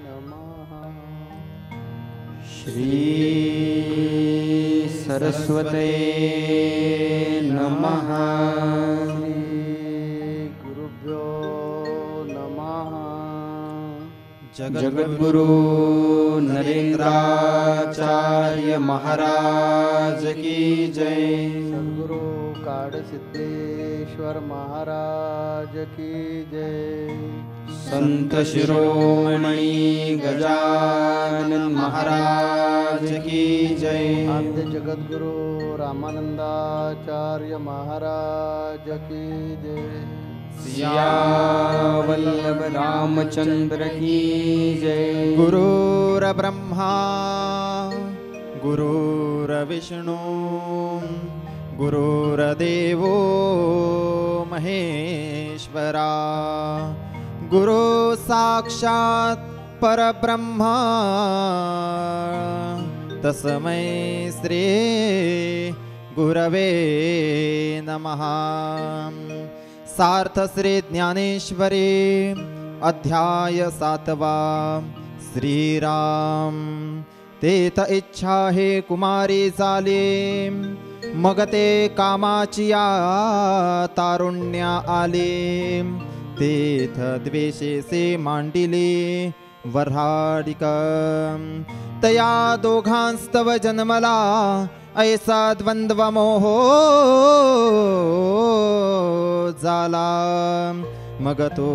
नमः। श्री सरस्वते नमः। गुरुभ्यो नमः। जगद्गुरु नरेंद्राचार्य महाराज की जय। सद्गुरु काडसिद्धेश्वर महाराज की जय। संत शिरोमणि गजानन महाराज की जय। आद्य जगद्गुरु रामानंदाचार्य महाराज की जय। सियावल्लभ रामचंद्र की जय। गुरुर्ब्रह्मा गुरुर्विष्णु गुरुर्देवो महेश्वरा गुरु साक्षात् परब्रह्मा तस्मै श्री गुरवे नमः। सार्थ श्री ज्ञानेश्वरी अध्याय 7वा। श्री राम तेथ इच्छा हे कुमारी झाली, मग ते कामाचिया तारुण्या आले, तेथ द्वेषेसे मांडिले वऱ्हाडिक, तया दोघांस्तव जन्मला ऐसा द्वंद्व मोह झाला, मग तो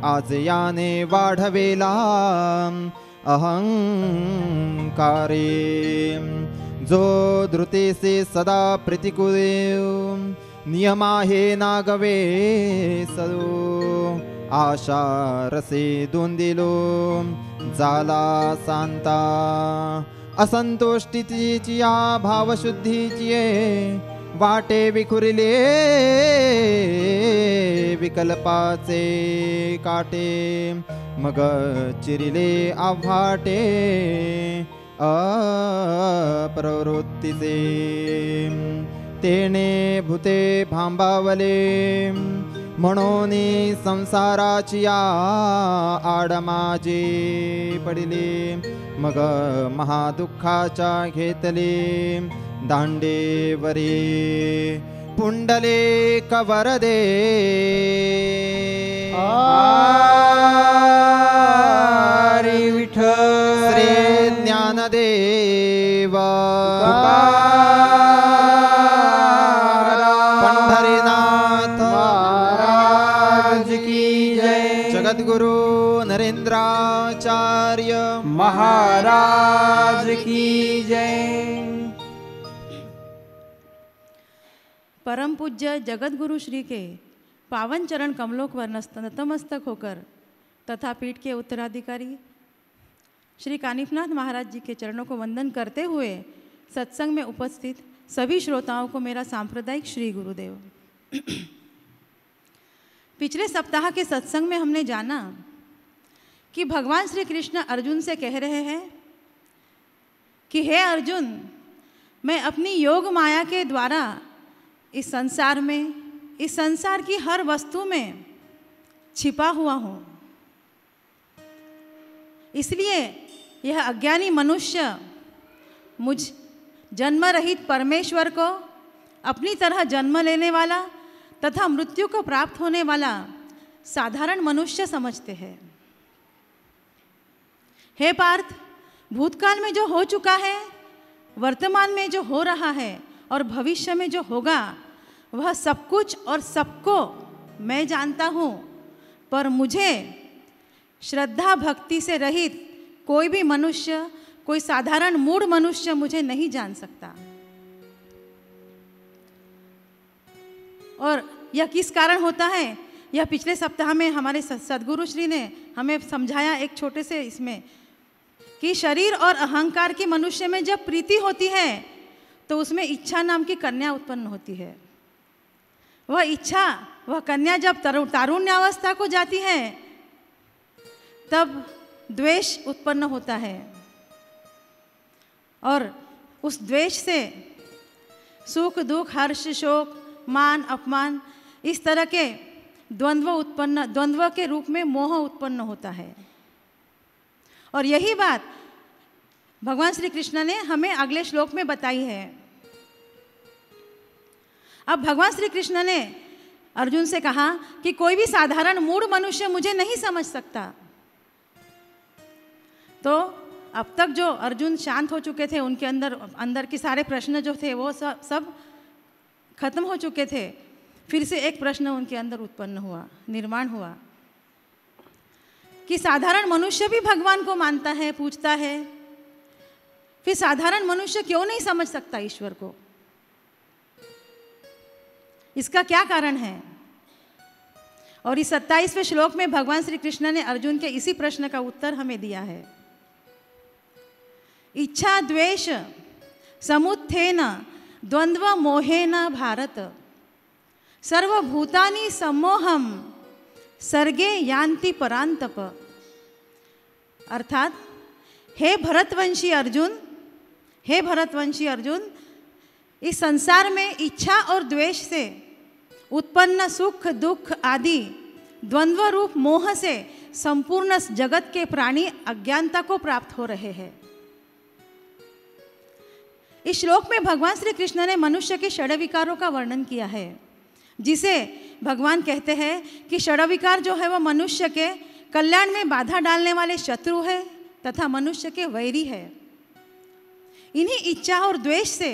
आज याने वाढवेला अहंकारे, जो धृतेसे सदा प्रतिकूले नियमा हे नागवे सदो, आशा रसे दोंदिलो झाला सांता, असंतोषितीची या भावशुद्धीची वाटे विखुरिले विकल्पाचे काटे, मग चिरिले आव्हाटे अप्रवृत्तीचे, तेने भूते भांबावले म्हणून संसाराची आडमाजे पडिले, मग महादुःखाच्या घेतले दांडेवरे, पुंडले कवरदे हरी विठ्ठल श्री ज्ञानदेव पंढरीनाथ महाराज की जय। जगद्गुरु नरेंद्राचार्य महाराज की जय। परम पूज्य जगद्गुरु श्री के पावन चरण कमलों पर नतमस्तक होकर तथा पीठ के उत्तराधिकारी श्री कानिफनाथ महाराज जी के चरणों को वंदन करते हुए सत्संग में उपस्थित सभी श्रोताओं को मेरा सांप्रदायिक श्री गुरुदेव। पिछले सप्ताह के सत्संग में हमने जाना कि भगवान श्री कृष्ण अर्जुन से कह रहे हैं कि हे अर्जुन, मैं अपनी योग माया के द्वारा इस संसार में, इस संसार की हर वस्तु में छिपा हुआ हूँ, इसलिए यह अज्ञानी मनुष्य मुझ जन्म रहित परमेश्वर को अपनी तरह जन्म लेने वाला तथा मृत्यु को प्राप्त होने वाला साधारण मनुष्य समझते हैं। हे पार्थ, भूतकाल में जो हो चुका है, वर्तमान में जो हो रहा है और भविष्य में जो होगा, वह सब कुछ और सबको मैं जानता हूँ, पर मुझे श्रद्धा भक्ति से रहित कोई भी मनुष्य, कोई साधारण मूढ़ मनुष्य मुझे नहीं जान सकता। और यह किस कारण होता है, यह पिछले सप्ताह में हमारे सद्गुरु श्री ने हमें समझाया एक छोटे से इसमें, कि शरीर और अहंकार के मनुष्य में जब प्रीति होती है तो उसमें इच्छा नाम की कन्या उत्पन्न होती है। वह इच्छा, वह कन्या जब तारुण्यावस्था को जाती है तब द्वेष उत्पन्न होता है, और उस द्वेष से सुख दुख हर्ष शोक मान अपमान इस तरह के द्वंद्व के रूप में मोह उत्पन्न होता है। और यही बात भगवान श्री कृष्ण ने हमें अगले श्लोक में बताई है। अब भगवान श्री कृष्ण ने अर्जुन से कहा कि कोई भी साधारण मूढ़ मनुष्य मुझे नहीं समझ सकता। तो अब तक जो अर्जुन शांत हो चुके थे, उनके अंदर के सारे प्रश्न जो थे वो सब खत्म हो चुके थे। फिर से एक प्रश्न उनके अंदर उत्पन्न हुआ, निर्माण हुआ कि साधारण मनुष्य भी भगवान को मानता है, पूजता है, फिर साधारण मनुष्य क्यों नहीं समझ सकता ईश्वर को? इसका क्या कारण है? और इस 27वें श्लोक में भगवान श्री कृष्ण ने अर्जुन के इसी प्रश्न का उत्तर हमें दिया है। इच्छा द्वेष समुत्थेन द्वंद्व मोहेन भारत सर्वभूतानि सम्मोहम सर्गे यान्ति परांतप। अर्थात हे भरतवंशी अर्जुन, इस संसार में इच्छा और द्वेष से उत्पन्न सुख दुख आदि द्वंद्व रूप मोह से संपूर्ण जगत के प्राणी अज्ञानता को प्राप्त हो रहे हैं। इस श्लोक में भगवान श्री कृष्ण ने मनुष्य के षड विकारों का वर्णन किया है, जिसे भगवान कहते हैं कि षड विकार जो है वो मनुष्य के कल्याण में बाधा डालने वाले शत्रु है तथा मनुष्य के वैरी है। इन्हीं इच्छा और द्वेष से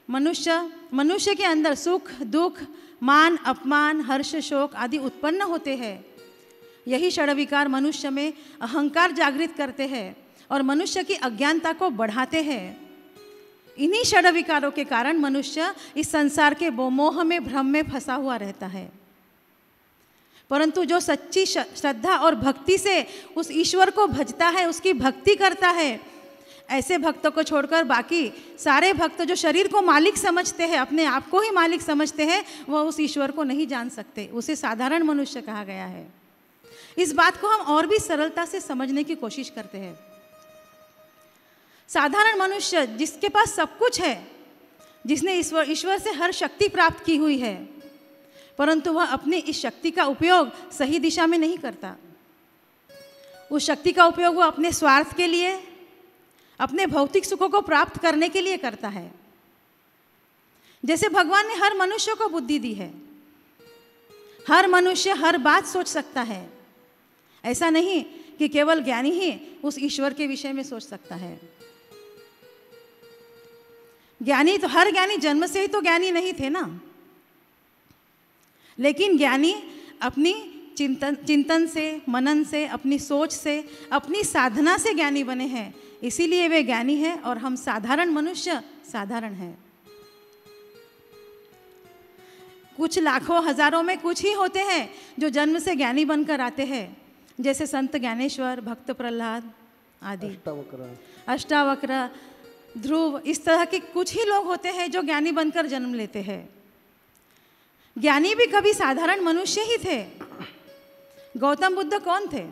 मनुष्य के अंदर सुख दुख मान अपमान हर्ष शोक आदि उत्पन्न होते हैं। यही षड विकार मनुष्य में अहंकार जागृत करते हैं और मनुष्य की अज्ञानता को बढ़ाते हैं। इन्हीं षड विकारों के कारण मनुष्य इस संसार के मोह में भ्रम में फंसा हुआ रहता है। परंतु जो सच्ची श्रद्धा और भक्ति से उस ईश्वर को भजता है, उसकी भक्ति करता है, ऐसे भक्तों को छोड़कर बाकी सारे भक्त जो शरीर को मालिक समझते हैं, अपने आप को ही मालिक समझते हैं, वह उस ईश्वर को नहीं जान सकते। उसे साधारण मनुष्य कहा गया है। इस बात को हम और भी सरलता से समझने की कोशिश करते हैं। साधारण मनुष्य जिसके पास सब कुछ है, जिसने ईश्वर से हर शक्ति प्राप्त की हुई है, परंतु वह अपनी इस शक्ति का उपयोग सही दिशा में नहीं करता। उस शक्ति का उपयोग वह अपने स्वार्थ के लिए, अपने भौतिक सुखों को प्राप्त करने के लिए करता है। जैसे भगवान ने हर मनुष्य को बुद्धि दी है, हर मनुष्य हर बात सोच सकता है। ऐसा नहीं कि केवल ज्ञानी ही उस ईश्वर के विषय में सोच सकता है। हर ज्ञानी जन्म से ही तो ज्ञानी नहीं थे ना, लेकिन ज्ञानी अपनी चिंतन से, मनन से, अपनी सोच से, अपनी साधना से ज्ञानी बने हैं। इसीलिए वे ज्ञानी हैं और हम साधारण मनुष्य साधारण हैं। कुछ लाखों हजारों में कुछ ही होते हैं जो जन्म से ज्ञानी बनकर आते हैं, जैसे संत ज्ञानेश्वर, भक्त प्रहलाद आदि, अष्टावक्र, ध्रुव, इस तरह के कुछ ही लोग होते हैं जो ज्ञानी बनकर जन्म लेते हैं। ज्ञानी भी कभी साधारण मनुष्य ही थे। गौतम बुद्ध कौन थे?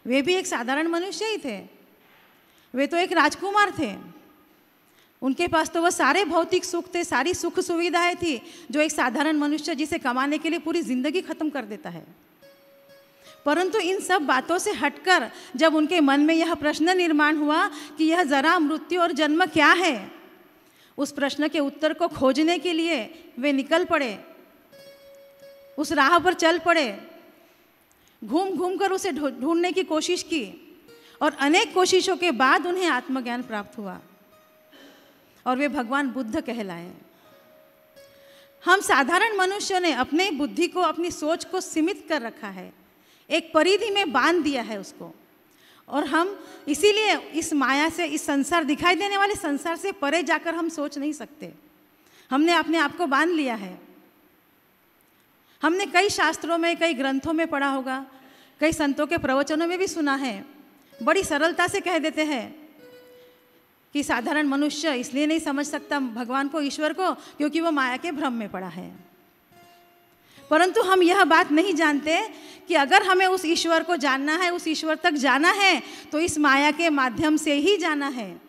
वे भी एक साधारण मनुष्य ही थे। वे तो एक राजकुमार थे। उनके पास तो वह सारे भौतिक सुख थे, सारी सुख सुविधाएं थी जो एक साधारण मनुष्य जिसे कमाने के लिए पूरी जिंदगी खत्म कर देता है। परंतु इन सब बातों से हटकर जब उनके मन में यह प्रश्न निर्माण हुआ कि यह जरा, मृत्यु और जन्म क्या है, उस प्रश्न के उत्तर को खोजने के लिए वे निकल पड़े, उस राह पर चल पड़े, घूम घूम कर उसे ढूंढने की कोशिश की और अनेक कोशिशों के बाद उन्हें आत्मज्ञान प्राप्त हुआ और वे भगवान बुद्ध कहलाए। हम साधारण मनुष्यों ने अपने बुद्धि को, अपनी सोच को सीमित कर रखा है, एक परिधि में बांध दिया है उसको, और हम इसीलिए इस माया से, इस संसार, दिखाई देने वाले संसार से परे जाकर हम सोच नहीं सकते। हमने अपने आप को बांध लिया है। हमने कई शास्त्रों में, कई ग्रंथों में पढ़ा होगा, कई संतों के प्रवचनों में भी सुना है, बड़ी सरलता से कह देते हैं कि साधारण मनुष्य इसलिए नहीं समझ सकता भगवान को, ईश्वर को, क्योंकि वो माया के भ्रम में पड़ा है। परंतु हम यह बात नहीं जानते कि अगर हमें उस ईश्वर को जानना है, उस ईश्वर तक जाना है, तो इस माया के माध्यम से ही जाना है।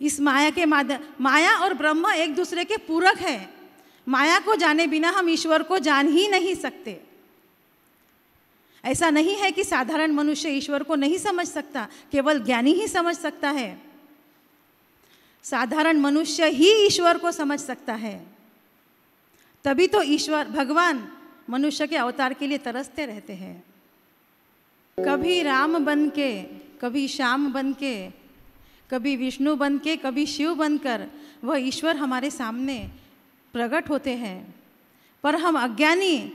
इस माया के माध्यम, माया और ब्रह्म एक दूसरे के पूरक है। माया को जाने बिना हम ईश्वर को जान ही नहीं सकते। ऐसा नहीं है कि साधारण मनुष्य ईश्वर को नहीं समझ सकता, केवल ज्ञानी ही समझ सकता है। साधारण मनुष्य ही ईश्वर को समझ सकता है, तभी तो ईश्वर भगवान मनुष्य के अवतार के लिए तरसते रहते हैं। कभी राम बन के, कभी श्याम बन के, कभी विष्णु बन के, कभी शिव बनकर वह ईश्वर हमारे सामने प्रकट होते हैं, पर हम अज्ञानी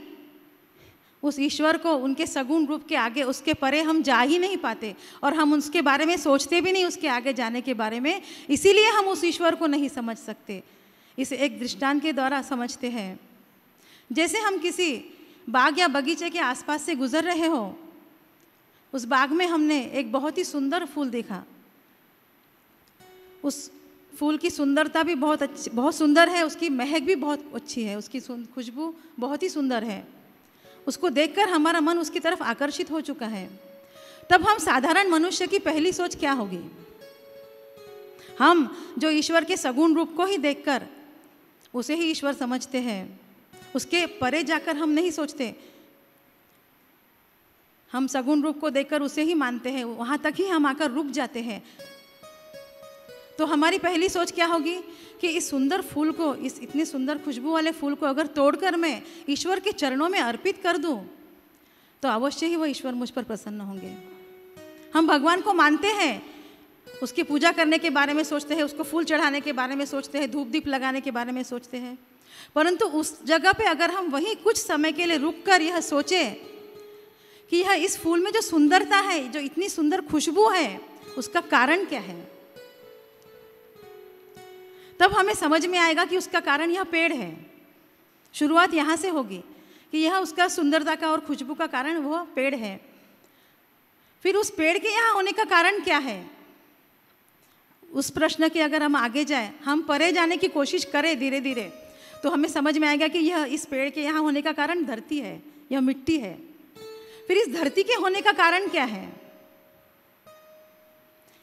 उस ईश्वर को उनके सगुण रूप के आगे, उसके परे हम जा ही नहीं पाते, और हम उसके बारे में सोचते भी नहीं उसके आगे जाने के बारे में। इसीलिए हम उस ईश्वर को नहीं समझ सकते। इसे एक दृष्टांत के द्वारा समझते हैं। जैसे हम किसी बाग या बगीचे के आसपास से गुजर रहे हो, उस बाग में हमने एक बहुत ही सुंदर फूल देखा। उस फूल की सुंदरता भी बहुत सुंदर है, उसकी महक भी बहुत अच्छी है, उसकी खुशबू बहुत ही सुंदर है। उसको देखकर हमारा मन उसकी तरफ आकर्षित हो चुका है। तब हम साधारण मनुष्य की पहली सोच क्या होगी? हम जो ईश्वर के सगुण रूप को ही देखकर उसे ही ईश्वर समझते हैं, उसके परे जाकर हम नहीं सोचते। हम सगुण रूप को देखकर उसे ही मानते हैं, वहाँ तक ही हम आकर रुक जाते हैं। तो हमारी पहली सोच क्या होगी कि इस सुंदर फूल को, इस इतनी सुंदर खुशबू वाले फूल को अगर तोड़कर मैं ईश्वर के चरणों में अर्पित कर दूं, तो अवश्य ही वह ईश्वर मुझ पर प्रसन्न होंगे। हम भगवान को मानते हैं, उसकी पूजा करने के बारे में सोचते हैं, उसको फूल चढ़ाने के बारे में सोचते हैं, धूप दीप लगाने के बारे में सोचते हैं, परंतु उस जगह पे अगर हम वहीं कुछ समय के लिए रुककर यह सोचें कि यह इस फूल में जो सुंदरता है, जो इतनी सुंदर खुशबू है, उसका कारण क्या है, तब हमें समझ में आएगा कि उसका कारण यह पेड़ है। शुरुआत यहाँ से होगी कि यह उसका सुंदरता का और खुशबू का कारण वह पेड़ है। फिर उस पेड़ के यहाँ होने का कारण क्या है, उस प्रश्न के अगर हम आगे जाएं, हम परे जाने की कोशिश करें धीरे धीरे, तो हमें समझ में आएगा कि यह इस पेड़ के यहाँ होने का कारण धरती है, यह मिट्टी है। फिर इस धरती के होने का कारण क्या है?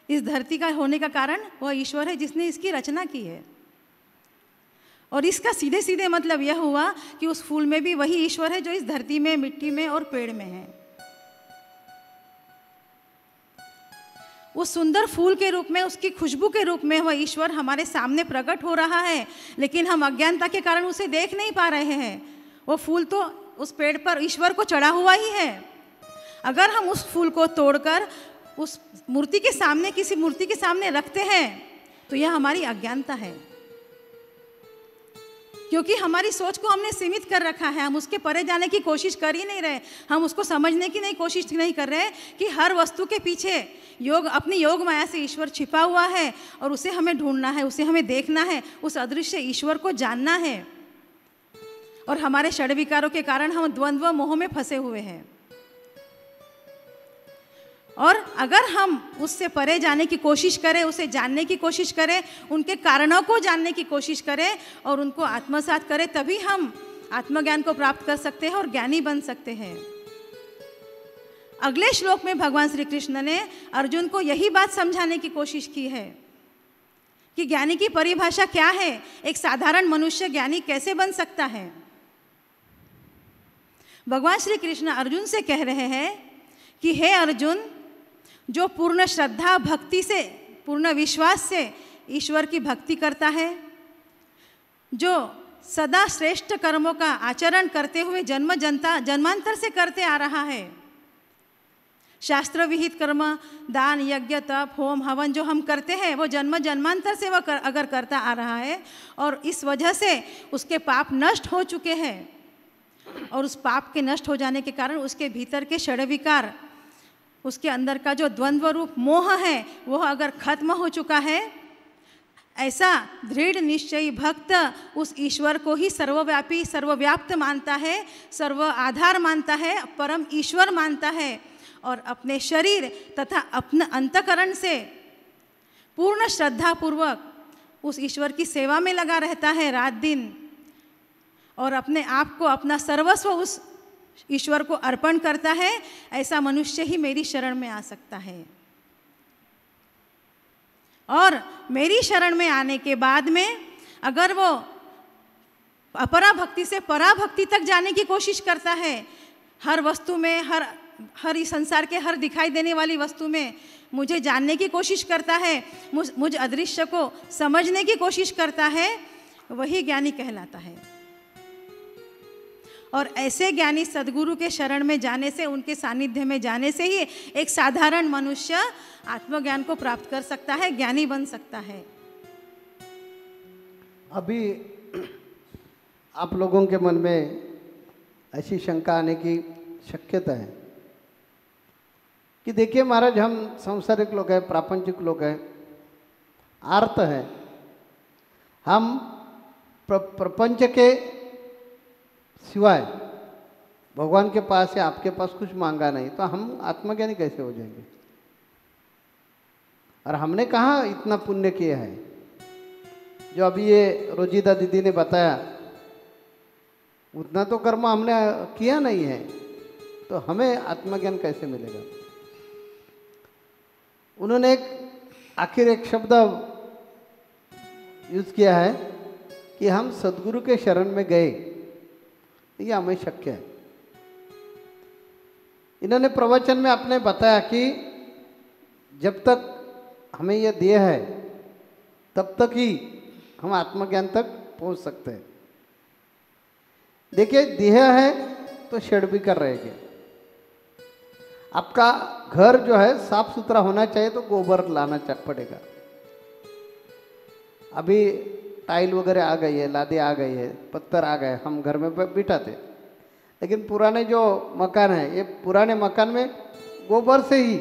इस धरती का होने का कारण वह ईश्वर है जिसने इसकी रचना की है। और इसका सीधे सीधे मतलब यह हुआ कि उस फूल में भी वही ईश्वर है जो इस धरती में, मिट्टी में और पेड़ में है। उस सुंदर फूल के रूप में, उसकी खुशबू के रूप में वह ईश्वर हमारे सामने प्रकट हो रहा है, लेकिन हम अज्ञानता के कारण उसे देख नहीं पा रहे हैं। वो फूल तो उस पेड़ पर ईश्वर को चढ़ा हुआ ही है। अगर हम उस फूल को तोड़कर उस मूर्ति के सामने, किसी मूर्ति के सामने रखते हैं, तो यह हमारी अज्ञानता है, क्योंकि हमारी सोच को हमने सीमित कर रखा है। हम उसके परे जाने की कोशिश कर ही नहीं रहे, हम उसको समझने की कोशिश नहीं कर रहे कि हर वस्तु के पीछे अपनी योग माया से ईश्वर छिपा हुआ है, और उसे हमें ढूंढना है, उसे हमें देखना है, उस अदृश्य ईश्वर को जानना है। और हमारे षड विकारों के कारण हम द्वंद्व मोह में फंसे हुए हैं। और अगर हम उससे परे जाने की कोशिश करें, उसे जानने की कोशिश करें, उनके कारणों को जानने की कोशिश करें और उनको आत्मसात करें, तभी हम आत्मज्ञान को प्राप्त कर सकते हैं और ज्ञानी बन सकते हैं। अगले श्लोक में भगवान श्री कृष्ण ने अर्जुन को यही बात समझाने की कोशिश की है कि ज्ञानी की परिभाषा क्या है, एक साधारण मनुष्य ज्ञानी कैसे बन सकता है। भगवान श्री कृष्ण अर्जुन से कह रहे हैं कि हे अर्जुन, जो पूर्ण श्रद्धा भक्ति से, पूर्ण विश्वास से ईश्वर की भक्ति करता है, जो सदा श्रेष्ठ कर्मों का आचरण करते हुए जन्मांतर से करते आ रहा है, शास्त्र विहित कर्म, दान, यज्ञ, तप, होम, हवन जो हम करते हैं, वो जन्मांतर से वह अगर करता आ रहा है, और इस वजह से उसके पाप नष्ट हो चुके हैं, और उस पाप के नष्ट हो जाने के कारण उसके भीतर के षड विकार, उसके अंदर का जो द्वंद्व रूप मोह है, वह अगर खत्म हो चुका है, ऐसा दृढ़ निश्चयी भक्त उस ईश्वर को ही सर्वव्यापी, सर्वव्याप्त मानता है, सर्व आधार मानता है, परम ईश्वर मानता है, और अपने शरीर तथा अपने अंतकरण से पूर्ण श्रद्धापूर्वक उस ईश्वर की सेवा में लगा रहता है रात दिन, और अपने आप को, अपना सर्वस्व उस ईश्वर को अर्पण करता है। ऐसा मनुष्य ही मेरी शरण में आ सकता है। और मेरी शरण में आने के बाद में अगर वो अपरा भक्ति से परा भक्ति तक जाने की कोशिश करता है। हर वस्तु में, हर इस संसार के हर दिखाई देने वाली वस्तु में मुझे जानने की कोशिश करता है, मुझ अदृश्य को समझने की कोशिश करता है, वही ज्ञानी कहलाता है। और ऐसे ज्ञानी सद्गुरु के शरण में जाने से, उनके सानिध्य में जाने से ही एक साधारण मनुष्य आत्मज्ञान को प्राप्त कर सकता है, ज्ञानी बन सकता है। अभी आप लोगों के मन में ऐसी शंका आने की शक्यता है कि देखिए महाराज, हम सांसारिक लोग हैं, प्रापंचिक लोग हैं, आर्त हैं, हम प्रपंच के सिवाय भगवान के पास या आपके पास कुछ मांगा नहीं, तो हम आत्मज्ञानी कैसे हो जाएंगे? और हमने कहाँ इतना पुण्य किया है? जो अभी ये रोजीदा दीदी ने बताया, उतना तो कर्म हमने किया नहीं है, तो हमें आत्मज्ञान कैसे मिलेगा? उन्होंने आखिर एक शब्द यूज किया है कि हम सद्गुरु के शरण में गए, ये हमें शक्य है। इन्होंने प्रवचन में आपने बताया कि जब तक हमें यह देह है तब तक ही हम आत्मज्ञान तक पहुंच सकते हैं। देखिए, देह है तो षड्विकार रहेंगे। आपका घर जो है साफ सुथरा होना चाहिए, तो गोबर लाना पड़ेगा। अभी टाइल वगैरह आ गई है, लादे आ गई है, पत्थर आ गए, हम घर में बिठाते। लेकिन पुराने जो मकान है, ये पुराने मकान में गोबर से ही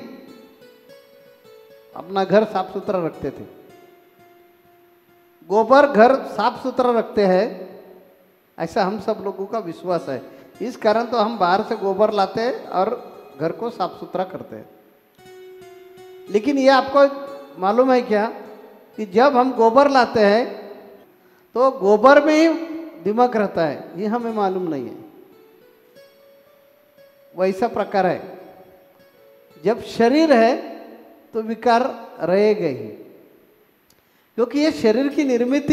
अपना घर साफ सुथरा रखते थे। गोबर घर साफ सुथरा रखते हैं, ऐसा हम सब लोगों का विश्वास है। इस कारण तो हम बाहर से गोबर लाते हैं और घर को साफ सुथरा करते हैं। लेकिन ये आपको मालूम है क्या कि जब हम गोबर लाते हैं तो गोबर में ही दिमाग रहता है, ये हमें मालूम नहीं है। वैसा प्रकार है, जब शरीर है तो विकार रहेगा ही, क्योंकि ये शरीर की निर्मित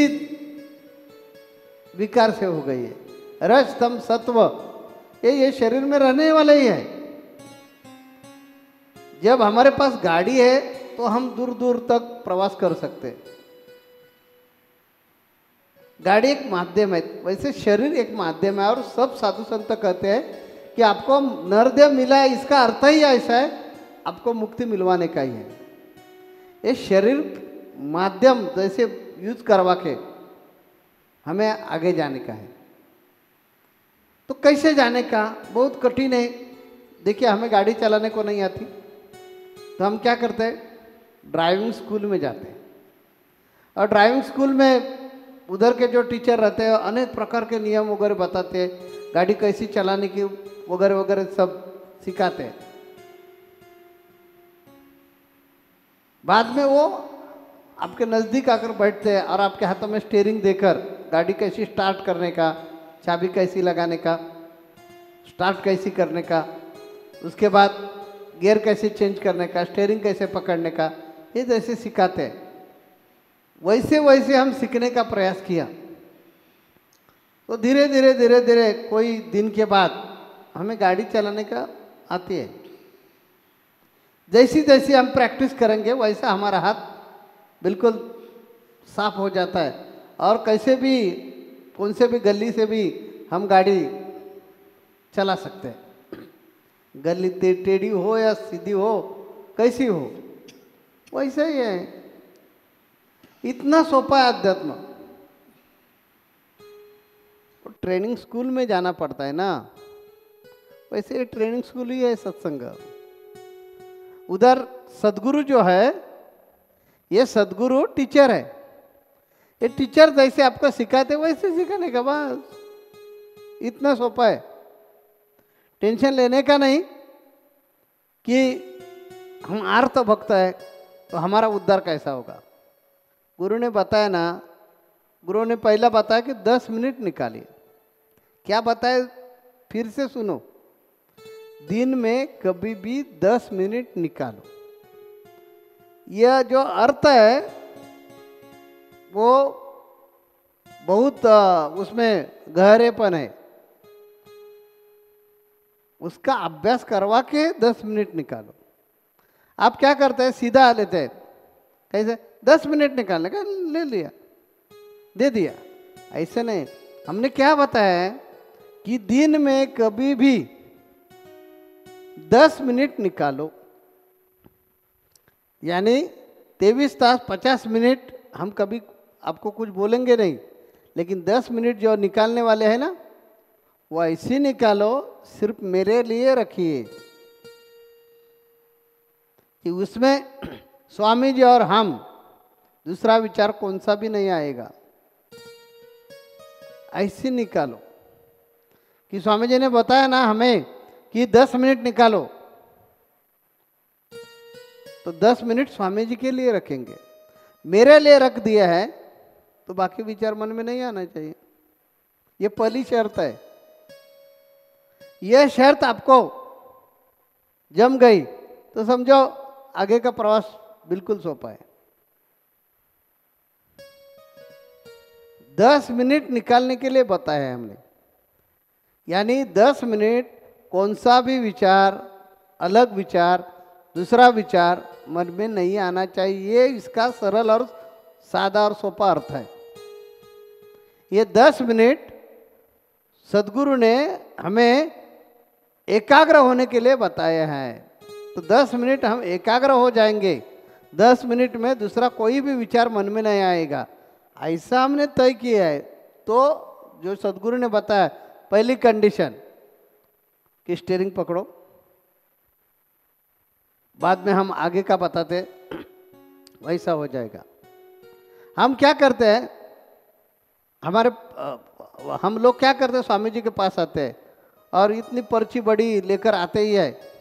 विकार से हो गई है। रज तम सत्व ये शरीर में रहने वाले ही है। जब हमारे पास गाड़ी है तो हम दूर दूर तक प्रवास कर सकते हैं। गाड़ी एक माध्यम है, वैसे शरीर एक माध्यम है। और सब साधु संत कहते हैं कि आपको नरदेह मिला है, इसका अर्थ ही ऐसा है, आपको मुक्ति मिलवाने का ही है। ये शरीर माध्यम जैसे यूज करवा के हमें आगे जाने का है। तो कैसे जाने का? बहुत कठिन है। देखिए, हमें गाड़ी चलाने को नहीं आती, तो हम क्या करते हैं? ड्राइविंग स्कूल में जाते हैं। और ड्राइविंग स्कूल में उधर के जो टीचर रहते हैं अनेक प्रकार के नियम वगैरह बताते हैं, गाड़ी कैसी चलाने की वगैरह वगैरह सब सिखाते हैं। बाद में वो आपके नज़दीक आकर बैठते हैं और आपके हाथों में स्टीयरिंग देकर गाड़ी कैसी स्टार्ट करने का, चाबी कैसी लगाने का, स्टार्ट कैसी करने का, उसके बाद गियर कैसे चेंज करने का, स्टीयरिंग कैसे पकड़ने का, ये जैसे सिखाते हैं वैसे वैसे हम सीखने का प्रयास किया। तो धीरे धीरे धीरे धीरे कोई दिन के बाद हमें गाड़ी चलाने का आती है। जैसी जैसी हम प्रैक्टिस करेंगे वैसा हमारा हाथ बिल्कुल साफ हो जाता है और कैसे भी कौन से भी गली से भी हम गाड़ी चला सकते हैं। गली टेढ़ी हो या सीधी हो, कैसी हो, वैसे ही है। इतना सोपा है अध्यात्म। ट्रेनिंग स्कूल में जाना पड़ता है ना, वैसे ये ट्रेनिंग स्कूल ही है सत्संग। उधर सद्गुरु जो है, ये सद्गुरु टीचर है। ये टीचर जैसे आपको सिखाते वैसे सिखाने का, बस इतना सोपा है। टेंशन लेने का नहीं कि हम आर्त भक्त है तो हमारा उद्धार कैसा होगा। गुरु ने बताया ना, गुरु ने पहला बताया कि 10 मिनट निकालिए। क्या बताए फिर से सुनो, दिन में कभी भी 10 मिनट निकालो। यह जो अर्थ है वो बहुत उसमें गहरेपन है, उसका अभ्यास करवा के 10 मिनट निकालो। आप क्या करते हैं, सीधा लेते हैं, कैसे 10 मिनट निकालने का, ले लिया, दे दिया। ऐसे नहीं, हमने क्या बताया है कि दिन में कभी भी 10 मिनट निकालो, यानी 23 तास 50 मिनट हम कभी आपको कुछ बोलेंगे नहीं, लेकिन 10 मिनट जो निकालने वाले हैं ना, वो ऐसे निकालो, सिर्फ मेरे लिए रखिए कि उसमें स्वामी जी और हम, दूसरा विचार कौन सा भी नहीं आएगा। ऐसे निकालो कि स्वामी जी ने बताया ना हमें कि 10 मिनट निकालो, तो 10 मिनट स्वामी जी के लिए रखेंगे। मेरे लिए रख दिया है तो बाकी विचार मन में नहीं आना चाहिए। ये पहली शर्त है। यह शर्त आपको जम गई तो समझो आगे का प्रवास बिल्कुल सौंपा है। 10 मिनट निकालने के लिए बताया है हमने, यानी 10 मिनट कौन सा भी विचार, अलग विचार, दूसरा विचार मन में नहीं आना चाहिए। इसका सरल और सादा और सोपा अर्थ है। ये 10 मिनट सदगुरु ने हमें एकाग्र होने के लिए बताया है। तो 10 मिनट हम एकाग्र हो जाएंगे, 10 मिनट में दूसरा कोई भी विचार मन में नहीं आएगा, ऐसा हमने तय किया है। तो जो सदगुरु ने बताया, पहली कंडीशन कि स्टीयरिंग पकड़ो, बाद में हम आगे का बताते, वैसा हो जाएगा। हम क्या करते हैं, हम लोग क्या करते हैं, स्वामी जी के पास आते हैं और इतनी पर्ची बड़ी लेकर आते ही है,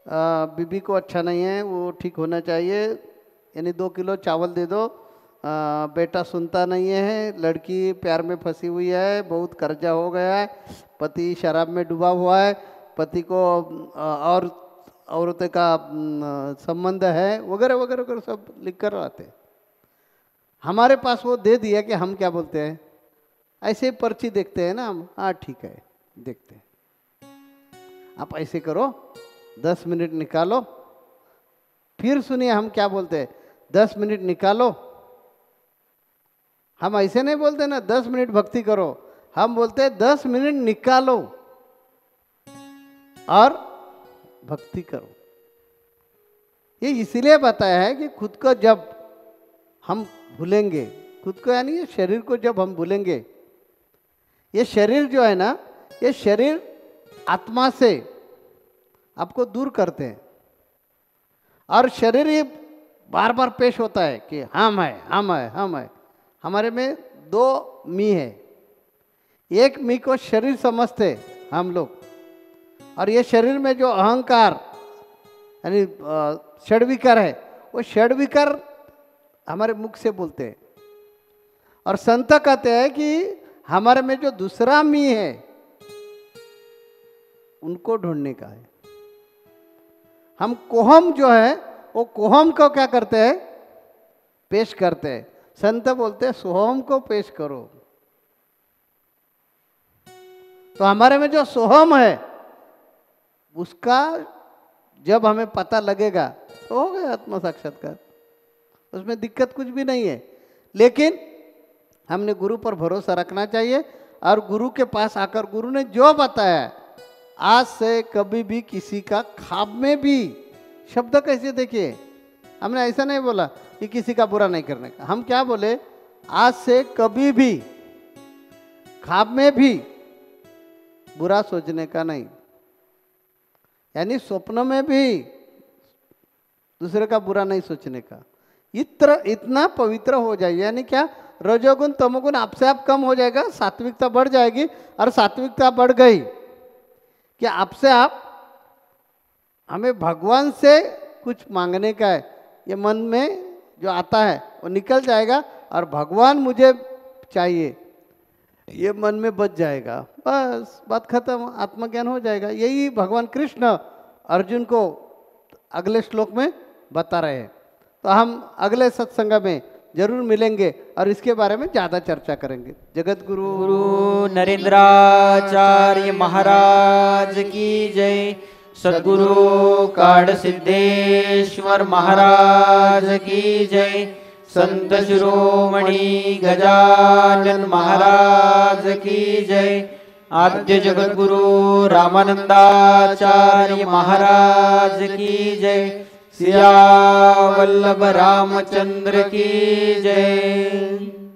बीबी को अच्छा नहीं है, वो ठीक होना चाहिए, यानी 2 किलो चावल दे दो, बेटा सुनता नहीं है, लड़की प्यार में फंसी हुई है, बहुत कर्जा हो गया है, पति शराब में डूबा हुआ है, पति को और औरतें का संबंध है, वगैरह वगैरह वगैरह सब लिख कर आते हैं। हमारे पास वो दे दिया कि हम क्या बोलते हैं, ऐसे पर्ची देखते हैं ना हम, हाँ ठीक है देखते हैं, आप ऐसे करो, 10 मिनट निकालो। फिर सुनिए हम क्या बोलते हैं, 10 मिनट निकालो। हम ऐसे नहीं बोलते ना 10 मिनट भक्ति करो, हम बोलते हैं 10 मिनट निकालो और भक्ति करो। ये इसलिए बताया है कि खुद को जब हम भूलेंगे, खुद को यानी ये शरीर को जब हम भूलेंगे, ये शरीर जो है ना, ये शरीर आत्मा से आपको दूर करते हैं, और शरीर ये बार बार पेश होता है कि हम है, हम है, हम है। हमारे में 2 मी है, एक मी को शरीर समझते हम लोग, और ये शरीर में जो अहंकार यानी षड्विकार है, वो षड्विकार हमारे मुख से बोलते हैं। और संत कहते हैं कि हमारे में जो दूसरा मी है, उनको ढूंढने का है। हम कोहम जो है, वो कोहम को क्या करते हैं, पेश करते हैं। संत बोलते हैं सोहम को पेश करो। तो हमारे में जो सोहम है, उसका जब हमें पता लगेगा तो हो गया आत्म साक्षात्कार, उसमें दिक्कत कुछ भी नहीं है। लेकिन हमने गुरु पर भरोसा रखना चाहिए, और गुरु के पास आकर गुरु ने जो बताया, आज से कभी भी किसी का ख्वाब में भी, शब्द कैसे देखिए, हमने ऐसा नहीं बोला कि किसी का बुरा नहीं करने का, हम क्या बोले, आज से कभी भी ख्वाब में भी बुरा सोचने का नहीं, यानी स्वप्न में भी दूसरे का बुरा नहीं सोचने का। इतना पवित्र हो जाए, यानी क्या, रजोगुण तमोगुण आपसे आप कम हो जाएगा, सात्विकता बढ़ जाएगी। और सात्विकता बढ़ गई कि आपसे आप, हमें भगवान से कुछ मांगने का है, ये मन में जो आता है वो निकल जाएगा, और भगवान मुझे चाहिए ये मन में बच जाएगा, बस बात खत्म, आत्मज्ञान हो जाएगा। यही भगवान कृष्ण अर्जुन को अगले श्लोक में बता रहे हैं। तो हम अगले सत्संग में जरूर मिलेंगे और इसके बारे में ज़्यादा चर्चा करेंगे। जगत गुरु गुरु नरेंद्राचार्य महाराज की जय। सद्गुरु काड़ सिद्धेश्वर महाराज की जय। संत शिरोमणि गजानन महाराज की जय। आद्य जगत गुरु रामानंदाचार्य महाराज की जय। सिया वल्लभ रामचंद्र की जय।